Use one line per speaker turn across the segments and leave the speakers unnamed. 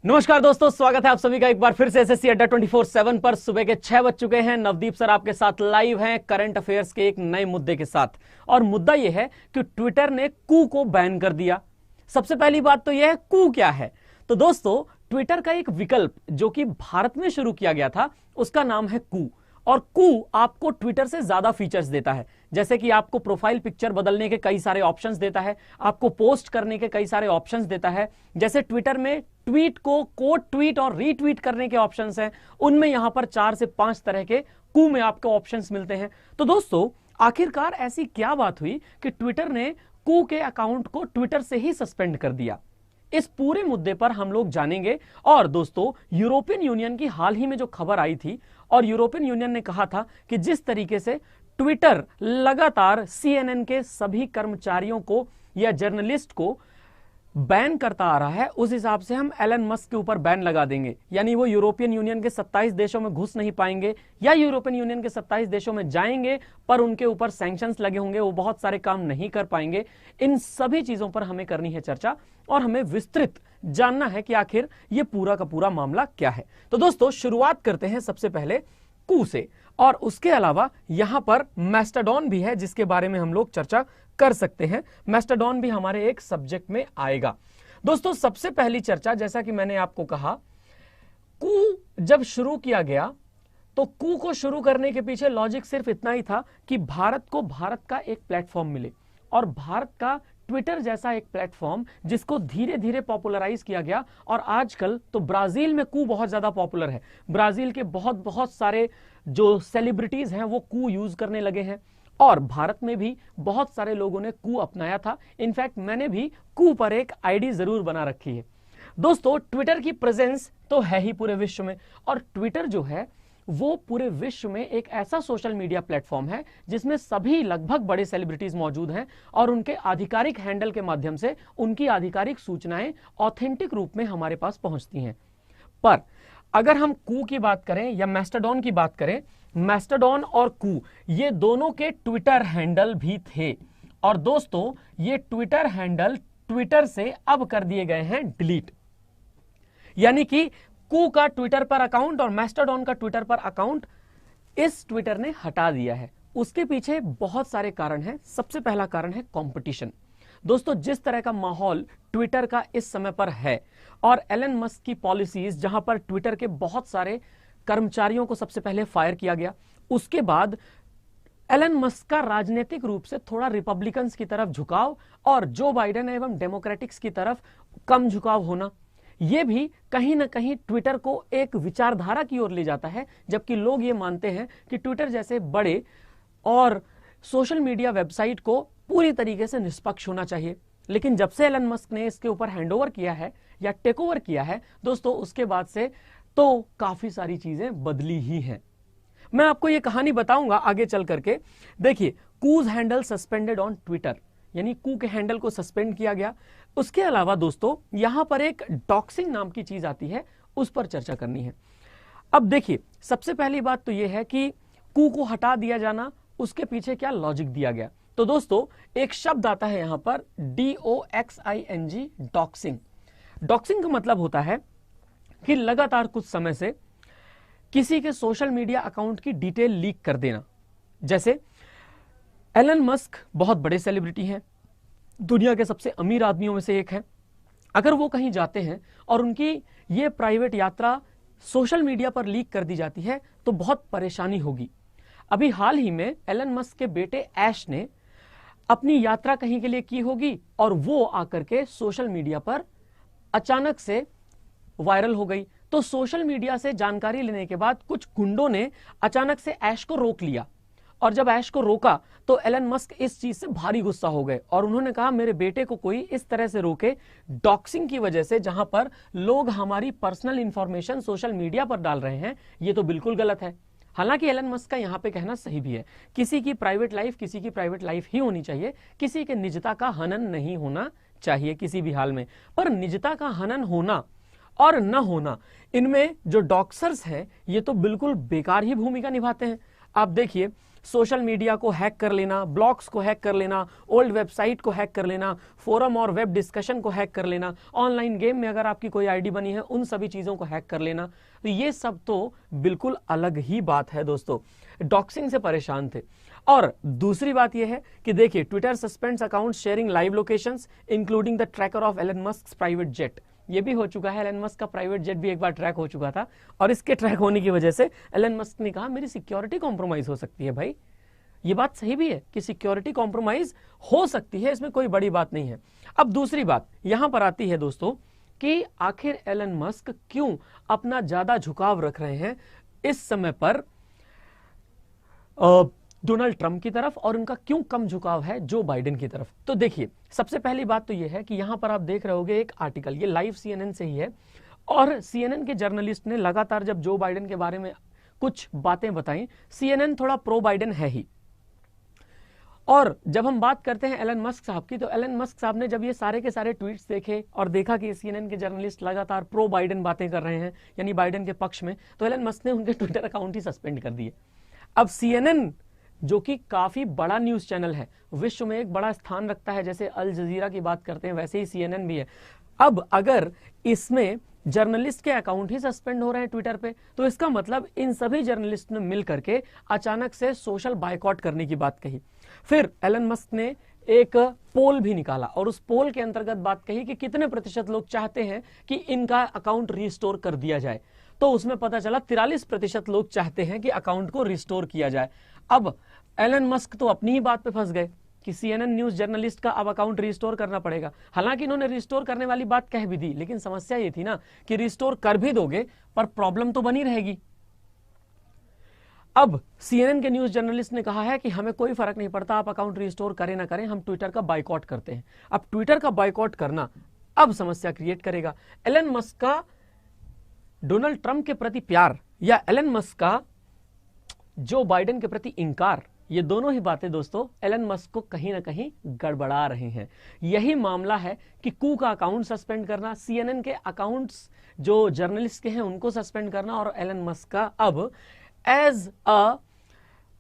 नमस्कार दोस्तों, स्वागत है आप सभी का एक बार फिर से एसएससी अड्डा 24/7 पर। सुबह के 6 बज चुके हैं। नवदीप सर आपके साथ लाइव हैं करंट अफेयर्स के एक नए मुद्दे के साथ। और मुद्दा यह है कि ट्विटर ने कू को बैन कर दिया। सबसे पहली बात तो यह है, कू क्या है? तो दोस्तों, ट्विटर का एक विकल्प जो कि भारत में शुरू किया गया था, उसका नाम है कू। और कू आपको ट्विटर से ज्यादा फीचर्स देता है, जैसे कि आपको प्रोफाइल पिक्चर बदलने के कई सारे ऑप्शंस देता है, आपको पोस्ट करने के कई सारे ऑप्शंस देता है। जैसे ट्विटर में ट्वीट को कोट ट्वीट और रीट्वीट करने के ऑप्शंस हैं, उनमें यहां पर 4 से 5 तरह के कू में आपको ऑप्शंस मिलते हैं। तो दोस्तों, आखिरकार ऐसी क्या बात हुई कि ट्विटर ने कू के अकाउंट को ट्विटर से ही सस्पेंड कर दिया? इस पूरे मुद्दे पर हम लोग जानेंगे। और दोस्तों, यूरोपियन यूनियन की हाल ही में जो खबर आई थी, और यूरोपियन यूनियन ने कहा था कि जिस तरीके से ट्विटर लगातार सीएनएन के सभी कर्मचारियों को या जर्नलिस्ट को बैन करता आ रहा है, उस हिसाब से हम एलन मस्क के ऊपर बैन लगा देंगे। यानी वो यूरोपियन यूनियन के 27 देशों में घुस नहीं पाएंगे, या यूरोपियन यूनियन के 27 देशों में जाएंगे पर उनके ऊपर सैंक्शंस लगे होंगे, वो बहुत सारे काम नहीं कर पाएंगे। इन सभी चीजों पर हमें करनी है चर्चा, और हमें विस्तृत जानना है कि आखिर ये पूरा का पूरा मामला क्या है। तो दोस्तों, शुरुआत करते हैं सबसे पहले कू से। और उसके अलावा यहां पर मैस्टाडॉन भी है, जिसके बारे में हम लोग चर्चा कर सकते हैं। मैस्टाडॉन भी हमारे एक सब्जेक्ट में आएगा। दोस्तों, सबसे पहली चर्चा, जैसा कि मैंने आपको कहा, कू जब शुरू किया गया तो कू को शुरू करने के पीछे लॉजिक सिर्फ इतना ही था कि भारत को भारत का एक प्लेटफॉर्म मिले, और भारत का ट्विटर जैसा एक प्लेटफॉर्म जिसको धीरे धीरे पॉपुलराइज किया गया। और आजकल तो ब्राजील में कू बहुत ज्यादा पॉपुलर है। ब्राजील के बहुत सारे जो सेलिब्रिटीज हैं वो कू यूज करने लगे हैं, और भारत में भी बहुत सारे लोगों ने कू अपनाया था। इनफैक्ट मैंने भी कू पर एक आईडी जरूर बना रखी है। दोस्तों, ट्विटर की प्रेजेंस तो है ही पूरे विश्व में, और ट्विटर जो है वो पूरे विश्व में एक ऐसा सोशल मीडिया प्लेटफॉर्म है जिसमें सभी लगभग बड़े सेलिब्रिटीज मौजूद हैं, और उनके आधिकारिक हैंडल के माध्यम से उनकी आधिकारिक सूचनाएं ऑथेंटिक रूप में हमारे पास पहुंचती हैं। पर अगर हम कू की बात करें या मैस्टाडॉन की बात करें, मैस्टाडॉन और कू ये दोनों के ट्विटर हैंडल भी थे। और दोस्तों, ये ट्विटर हैंडल ट्विटर से अब कर दिए गए हैं डिलीट। यानी कि कू का ट्विटर पर अकाउंट और मैस्टाडॉन का ट्विटर पर अकाउंट इस ट्विटर ने हटा दिया है। उसके पीछे बहुत सारे कारण हैं। सबसे पहला कारण है कंपटीशन। दोस्तों, जिस तरह का माहौल ट्विटर का इस समय पर है, और एलन मस्क की पॉलिसीज जहां पर ट्विटर के बहुत सारे कर्मचारियों को सबसे पहले फायर किया गया, उसके बाद एलन मस्क का राजनीतिक रूप से थोड़ा रिपब्लिकन्स की तरफ झुकाव, और जो बाइडेन एवं डेमोक्रेटिक्स की तरफ कम झुकाव होना, यह भी कहीं ना कहीं ट्विटर को एक विचारधारा की ओर ले जाता है। जबकि लोग ये मानते हैं कि ट्विटर जैसे बड़े और सोशल मीडिया वेबसाइट को पूरी तरीके से निष्पक्ष होना चाहिए। लेकिन जब से एलन मस्क ने इसके ऊपर हैंडओवर किया है या टेक ओवर किया है दोस्तों, उसके बाद से तो काफी सारी चीजें बदली ही हैं। मैं आपको ये कहानी बताऊंगा आगे चल करके। देखिए, कूज हैंडल सस्पेंडेड ऑन ट्विटर, यानी कू के हैंडल को सस्पेंड किया गया। उसके अलावा दोस्तों, यहां पर एक डॉक्सिंग नाम की चीज आती है, उस पर चर्चा करनी है। अब देखिए, सबसे पहली बात तो यह है कि कू को हटा दिया जाना, उसके पीछे क्या लॉजिक दिया गया। तो दोस्तों, एक शब्द आता है यहां पर DOXING, डॉक्सिंग। डॉक्सिंग का मतलब होता है कि लगातार कुछ समय से किसी के सोशल मीडिया अकाउंट की डिटेल लीक कर देना। जैसे एलन मस्क बहुत बड़े सेलिब्रिटी हैं, दुनिया के सबसे अमीर आदमियों में से एक है। अगर वो कहीं जाते हैं और उनकी ये प्राइवेट यात्रा सोशल मीडिया पर लीक कर दी जाती है तो बहुत परेशानी होगी। अभी हाल ही में एलन मस्क के बेटे ऐश ने अपनी यात्रा कहीं के लिए की होगी, और वो आकर के सोशल मीडिया पर अचानक से वायरल हो गई। तो सोशल मीडिया से जानकारी लेने के बाद कुछ गुंडों ने अचानक से ऐश को रोक लिया, और जब ऐश को रोका तो एलन मस्क इस चीज से भारी गुस्सा हो गए, और उन्होंने कहा मेरे बेटे को कोई इस तरह से रोके डॉक्सिंग की वजह से, जहां पर लोग हमारी पर्सनल इंफॉर्मेशन सोशल मीडिया पर डाल रहे हैं, ये तो बिल्कुल गलत है। हालांकि एलन मस्क का यहां पे कहना सही भी है, किसी की प्राइवेट लाइफ ही होनी चाहिए, किसी के निजता का हनन नहीं होना चाहिए किसी भी हाल में। पर निजता का हनन होना और न होना, इनमें जो डॉक्सर्स हैं ये तो बिल्कुल बेकार ही भूमिका निभाते हैं। आप देखिए, सोशल मीडिया को हैक कर लेना, ब्लॉग्स को हैक कर लेना, ओल्ड वेबसाइट को हैक कर लेना, फोरम और वेब डिस्कशन को हैक कर लेना, ऑनलाइन गेम में अगर आपकी कोई आईडी बनी है उन सभी चीजों को हैक कर लेना, तो ये सब तो बिल्कुल अलग ही बात है दोस्तों। डॉक्सिंग से परेशान थे। और दूसरी बात यह है कि देखिए, Twitter suspends account sharing live locations including the tracker of Elon Musk private jet. ये भी हो चुका है, एलन मस्क का प्राइवेट जेट भी एक बार ट्रैक हो चुका था, और इसके ट्रैक होने की वजह से एलन मस्क ने कहा मेरी सिक्योरिटी कॉम्प्रोमाइज हो सकती है। भाई ये बात सही भी है कि सिक्योरिटी कॉम्प्रोमाइज हो सकती है, इसमें कोई बड़ी बात नहीं है। अब दूसरी बात यहां पर आती है दोस्तों कि आखिर एलन मस्क क्यों अपना ज्यादा झुकाव रख रहे हैं इस समय पर डोनाल्ड ट्रंप की तरफ, और उनका क्यों कम झुकाव है जो बाइडेन की तरफ। तो देखिए, सबसे पहली बात तो यह है कि यहां पर आप देख रहे होगे एक आर्टिकल, ये लाइव CNN से ही है, और CNN के जर्नलिस्ट ने लगातार जब जो बाइडेन के बारे में कुछ बातें बताई, CNN थोड़ा प्रो बाइडेन है ही। और जब हम बात करते हैं एलन मस्क साहब की, तो एलन मस्क साहब ने जब ये सारे के सारे ट्वीट्स देखे और देखा कि CNN के जर्नलिस्ट लगातार प्रो बाइडेन बातें कर रहे हैं, यानी बाइडेन के पक्ष में, तो एलन मस्क ने उनके ट्विटर अकाउंट ही सस्पेंड कर दिए। अब CNN जो कि काफी बड़ा न्यूज चैनल है, विश्व में एक बड़ा स्थान रखता है, जैसे अल जजीरा की बात करते हैं वैसे ही CNN भी है। अब अगर इसमें जर्नलिस्ट के अकाउंट ही सस्पेंड हो रहे हैं ट्विटर पे, तो इसका मतलब इन सभी जर्नलिस्ट ने मिल करके अचानक से सोशल बायकॉट करने की बात कही। फिर एलन मस्क ने एक पोल भी निकाला और उस पोल के अंतर्गत बात कही कि कितने प्रतिशत लोग चाहते हैं कि इनका अकाउंट रिस्टोर कर दिया जाए, तो उसमें पता चला 43% लोग चाहते हैं कि अकाउंट को रिस्टोर किया जाए। अब एलन मस्क तो अपनी ही बात पे फंस गए कि CNN न्यूज जर्नलिस्ट का अब अकाउंट रिस्टोर करना पड़ेगा। हालांकि इन्होंने रिस्टोर करने वाली बात कह भी दी, लेकिन समस्या ये थी ना कि रिस्टोर कर भी दोगे पर प्रॉब्लम तो बनी रहेगी। अब CNN के न्यूज जर्नलिस्ट ने कहा है कि हमें कोई फर्क नहीं पड़ता, आप अकाउंट रिस्टोर करें ना करें, हम ट्विटर का बाइकॉट करते हैं। अब ट्विटर का बाइकॉट करना अब समस्या क्रिएट करेगा। एलन मस्क का डोनाल्ड ट्रंप के प्रति प्यार या एलन मस्क का जो बाइडेन के प्रति इंकार, ये दोनों ही बातें दोस्तों एलन मस्क को कहीं ना कहीं गड़बड़ा रहे हैं। यही मामला है कि कू का अकाउंट सस्पेंड करना, CNN के अकाउंट्स जो जर्नलिस्ट के हैं उनको सस्पेंड करना, और एलन मस्क का अब as a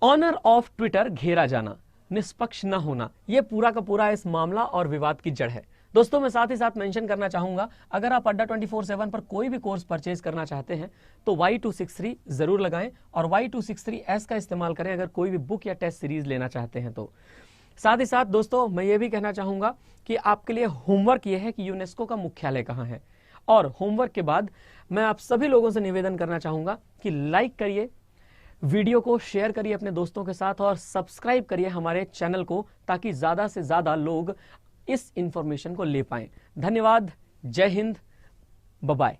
owner of Twitter घेरा जाना, निष्पक्ष न होना, यह पूरा का पूरा इस मामला और विवाद की जड़ है। दोस्तों मैं साथ ही साथ मेंशन करना चाहूंगा, अगर आप अड्डा 24/7 पर कोई भी कोर्स परचेज करना चाहते हैं तो Y263 जरूर लगाएं और Y263S का इस्तेमाल करें अगर कोई भी बुक या टेस्ट सीरीज लेना चाहते हैं तो। साथ ही साथ दोस्तों मैं ये भी कहना चाहूंगा कि आपके लिए होमवर्क ये है कि यूनेस्को का मुख्यालय कहाँ है, और होमवर्क के बाद मैं आप सभी लोगों से निवेदन करना चाहूंगा कि लाइक करिए, वीडियो को शेयर करिए अपने दोस्तों के साथ और सब्सक्राइब करिए हमारे चैनल को, ताकि ज्यादा से ज्यादा लोग इस इंफॉर्मेशन को ले पाएं। धन्यवाद, जय हिंद, बाय बाय।